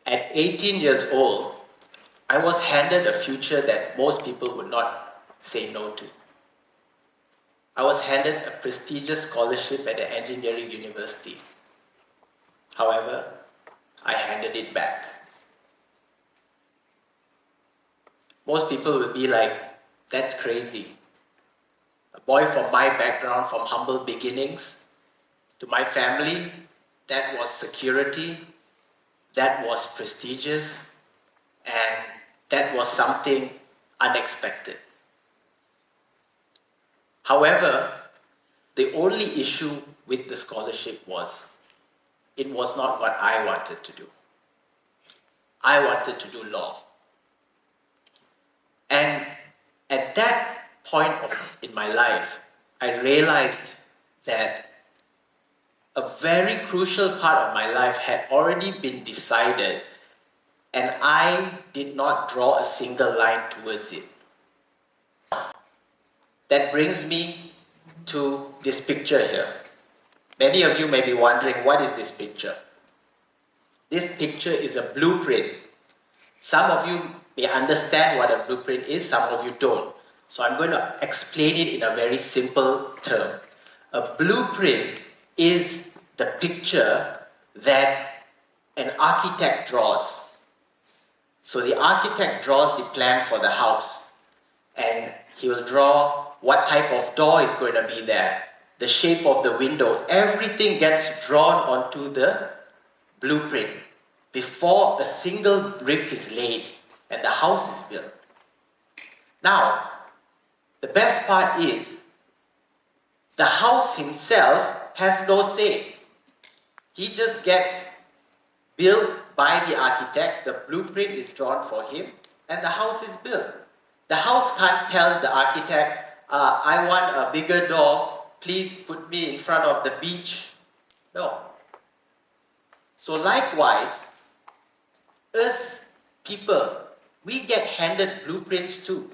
At 18 years old, I was handed a future that most people would not say no to. I was handed a prestigious scholarship at an engineering university. However, I handed it back. Most people would be like, that's crazy. A boy from my background, from humble beginnings, to my family, that was security, that was prestigious, and that was something unexpected. However, the only issue with the scholarship was, it was not what I wanted to do. I wanted to do law. And at that point in my life, I realized that a very crucial part of my life had already been decided, and I did not draw a single line towards it. That brings me to this picture here. Many of you may be wondering, what is this picture? This picture is a blueprint. Some of you may understand what a blueprint is, some of you don't. So I'm going to explain it in a very simple term. A blueprint is the picture that an architect draws. So the architect draws the plan for the house, and he will draw what type of door is going to be there, the shape of the window. Everything gets drawn onto the blueprint before a single brick is laid and the house is built. Now, the best part is, the house himself has no say. He just gets built by the architect, the blueprint is drawn for him, and the house is built. The house can't tell the architect, I want a bigger door, please put me in front of the beach. No. So likewise, us people, we get handed blueprints too.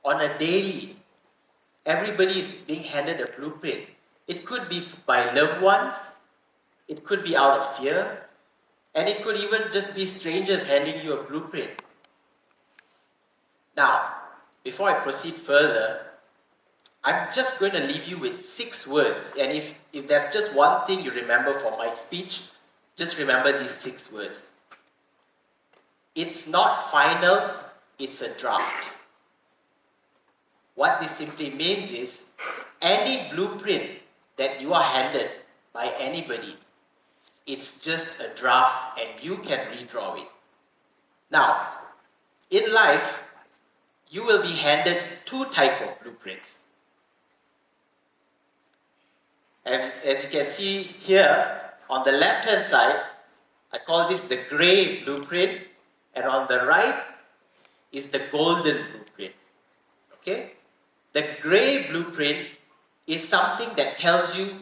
On a daily, everybody is being handed a blueprint. It could be by loved ones, it could be out of fear, and it could even just be strangers handing you a blueprint. Now, before I proceed further, I'm just going to leave you with 6 words. And if there's just one thing you remember from my speech, just remember these 6 words. It's not final, it's a draft. What this simply means is, any blueprint that you are handed by anybody, it's just a draft and you can redraw it. Now, in life, you will be handed 2 types of blueprints. As you can see here, on the left-hand side, I call this the gray blueprint, and on the right is the golden blueprint. Okay? The gray blueprint is something that tells you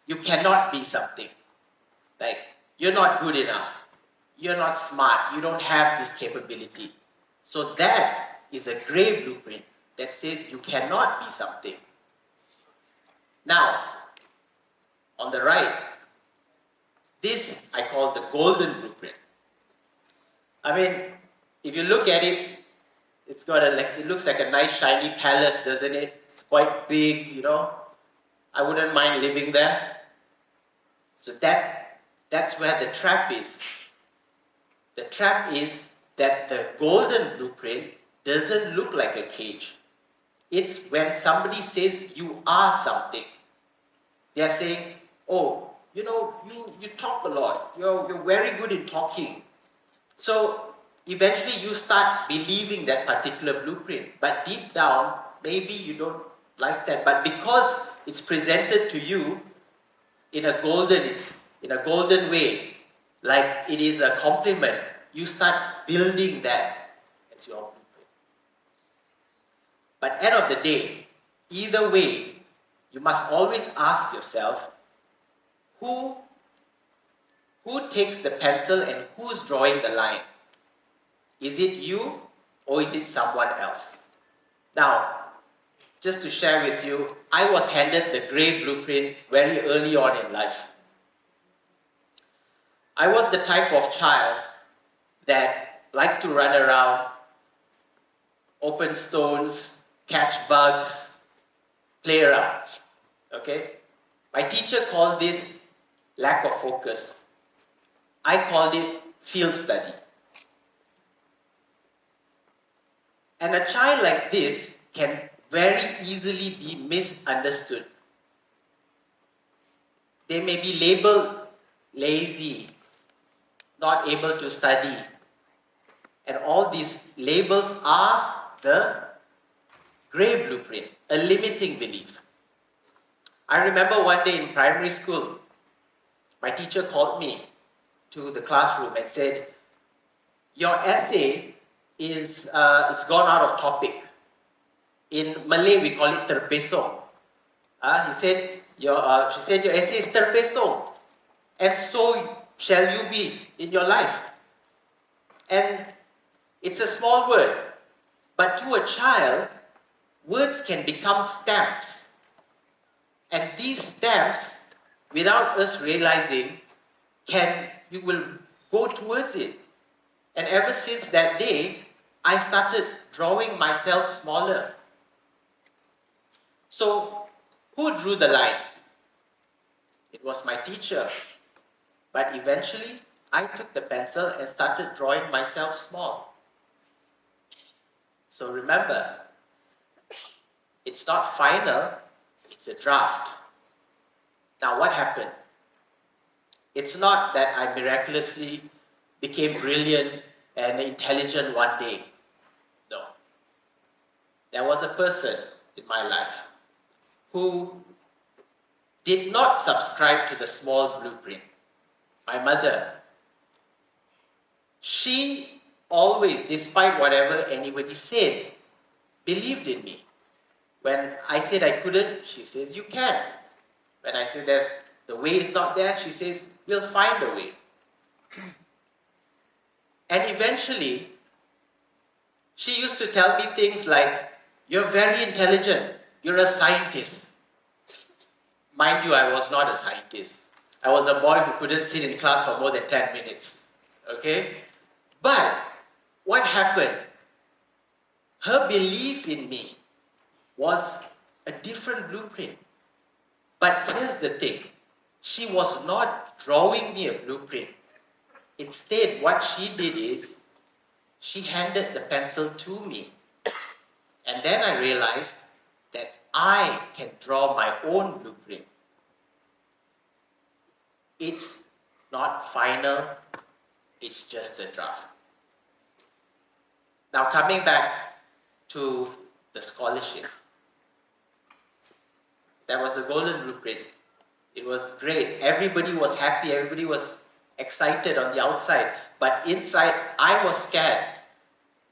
you cannot be something. Like, you're not good enough, you're not smart, you don't have this capability. So that is a gray blueprint that says you cannot be something. Now, on the right, this I call the golden blueprint. I mean, if you look at it, it looks like a nice shiny palace, doesn't it? It's quite big, you know. I wouldn't mind living there. So that's where the trap is. The trap is that the golden blueprint doesn't look like a cage. It's when somebody says you are something. They're saying, oh, you know, you talk a lot. You're very good in talking. So eventually you start believing that particular blueprint. But deep down, maybe you don't like that. But because it's presented to you in a golden way, like it is a compliment, you start building that as your blueprint. But end of the day, either way, you must always ask yourself, who takes the pencil and who's drawing the line? Is it you or is it someone else? Now, just to share with you, I was handed the grey blueprint very early on in life. I was the type of child that like to run around, open stones, catch bugs, play around. Okay? My teacher called this lack of focus. I called it field study. And a child like this can very easily be misunderstood. They may be labeled lazy, not able to study. And all these labels are the grey blueprint, a limiting belief. I remember one day in primary school, my teacher called me to the classroom and said, your essay is, it's gone out of topic. In Malay, we call it terpesong. She said, she said, your essay is terpesong. And so shall you be in your life. And it's a small word, but to a child, words can become stamps. And these stamps, without us realizing, you will go towards it. And ever since that day, I started drawing myself smaller. So, who drew the line? It was my teacher. But eventually, I took the pencil and started drawing myself small. So remember, it's not final, it's a draft. Now what happened? It's not that I miraculously became brilliant and intelligent one day. No. There was a person in my life who did not subscribe to the small blueprint. My mother. She always, despite whatever anybody said, believed in me. When I said I couldn't, she says, you can. When I said the way is not there, she says, we'll find a way. And eventually, she used to tell me things like, you're very intelligent, you're a scientist. Mind you, I was not a scientist. I was a boy who couldn't sit in class for more than 10 minutes. Okay? But what happened? Her belief in me was a different blueprint. But here's the thing. She was not drawing me a blueprint. Instead, what she did is, she handed the pencil to me. And then I realized that I can draw my own blueprint. It's not final, it's just a draft. Now coming back to the scholarship. That was the golden blueprint. It was great. Everybody was happy, everybody was excited on the outside. But inside, I was scared.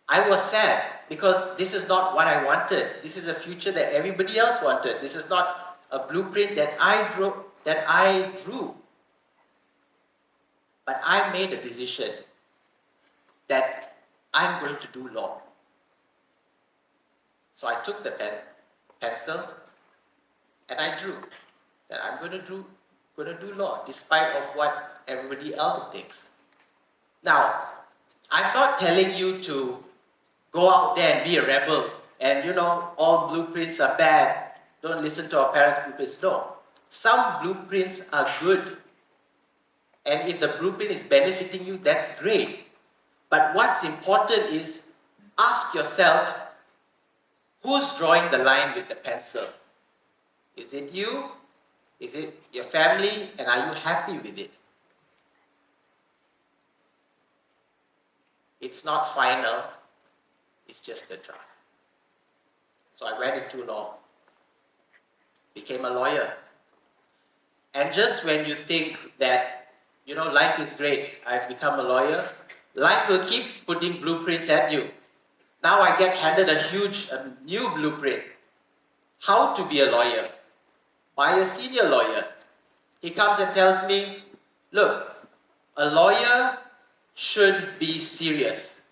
I was sad because this is not what I wanted. This is a future that everybody else wanted. This is not a blueprint that I drew. But I made a decision that I'm going to do law. So I took the pencil, and I drew that I'm going to do law, despite of what everybody else thinks. Now, I'm not telling you to go out there and be a rebel, and all blueprints are bad. Don't listen to our parents' blueprints. No, some blueprints are good. And if the blueprint is benefiting you, that's great. But what's important is ask yourself, who's drawing the line with the pencil? Is it you? Is it your family? And are you happy with it? It's not final, it's just a draft. So I went into law, became a lawyer. And just when you think that life is great, I've become a lawyer, life will keep putting blueprints at you. Now I get handed a new blueprint. How to be a lawyer? By a senior lawyer. He comes and tells me, look, a lawyer should be serious.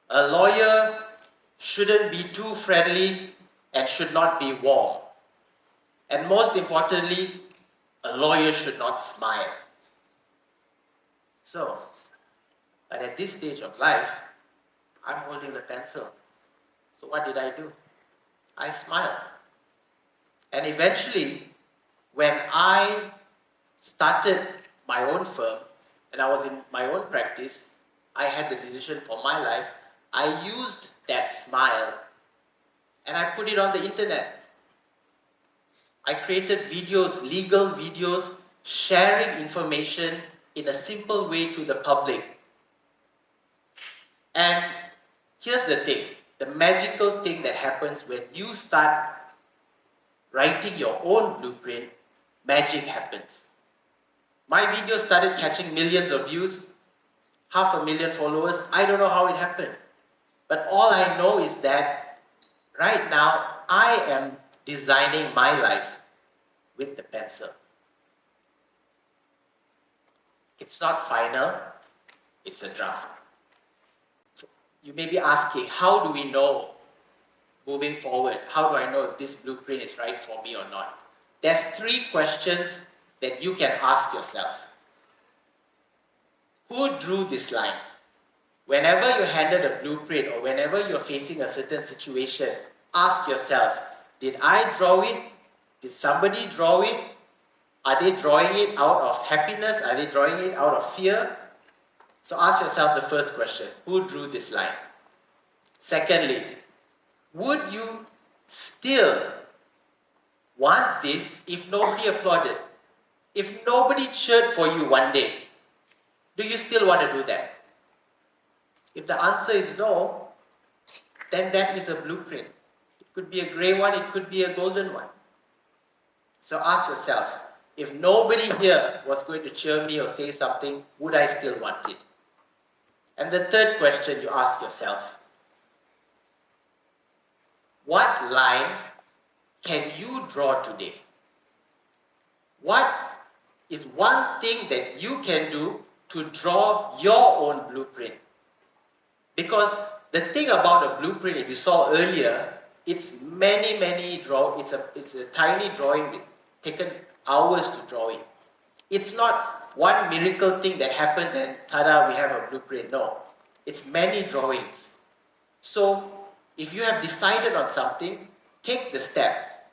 A lawyer shouldn't be too friendly and should not be warm. And most importantly, a lawyer should not smile. So, But at this stage of life, I'm holding the pencil. So what did I do? I smiled. And eventually, when I started my own firm and I was in my own practice, I had the decision for my life. I used that smile and I put it on the internet. I created videos, legal videos, sharing information in a simple way to the public. And here's the thing, the magical thing that happens when you start writing your own blueprint, magic happens. My video started catching millions of views, 500,000 followers. I don't know how it happened. But all I know is that right now I am designing my life with the pencil. It's not final, it's a draft. You may be asking, how do we know moving forward? How do I know if this blueprint is right for me or not? There's 3 questions that you can ask yourself. Who drew this line? Whenever you're handed a blueprint or whenever you're facing a certain situation, ask yourself, did I draw it? Did somebody draw it? Are they drawing it out of happiness? Are they drawing it out of fear? So ask yourself the first question, who drew this line? Secondly, would you still want this if nobody applauded? If nobody cheered for you one day, do you still want to do that? If the answer is no, then that is a blueprint. It could be a gray one, it could be a golden one. So ask yourself, if nobody here was going to cheer me or say something, would I still want it? And the third question you ask yourself, what line can you draw today? What is one thing that you can do to draw your own blueprint? Because the thing about a blueprint, if you saw earlier, it's it's a tiny drawing, taken hours to draw it. It's not one miracle thing that happens and tada, we have a blueprint. No, it's many drawings. So if you have decided on something, take the step.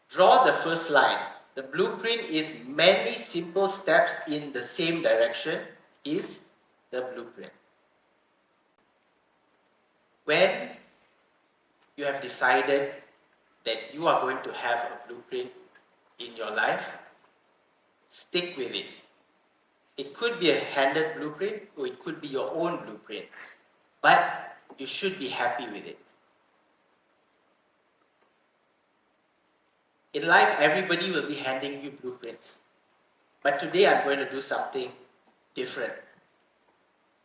Draw the first line. The blueprint is many simple steps in the same direction is the blueprint. When you have decided that you are going to have a blueprint in your life, stick with it. It could be a handed blueprint or it could be your own blueprint, but you should be happy with it. In life, everybody will be handing you blueprints. But today I'm going to do something different.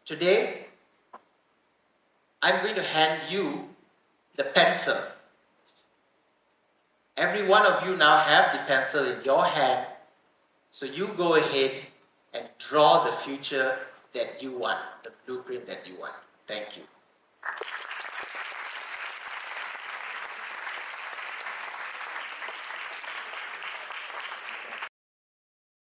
Today, I'm going to hand you the pencil. Every one of you now have the pencil in your hand, so you go ahead and draw the future that you want, the blueprint that you want. Thank you.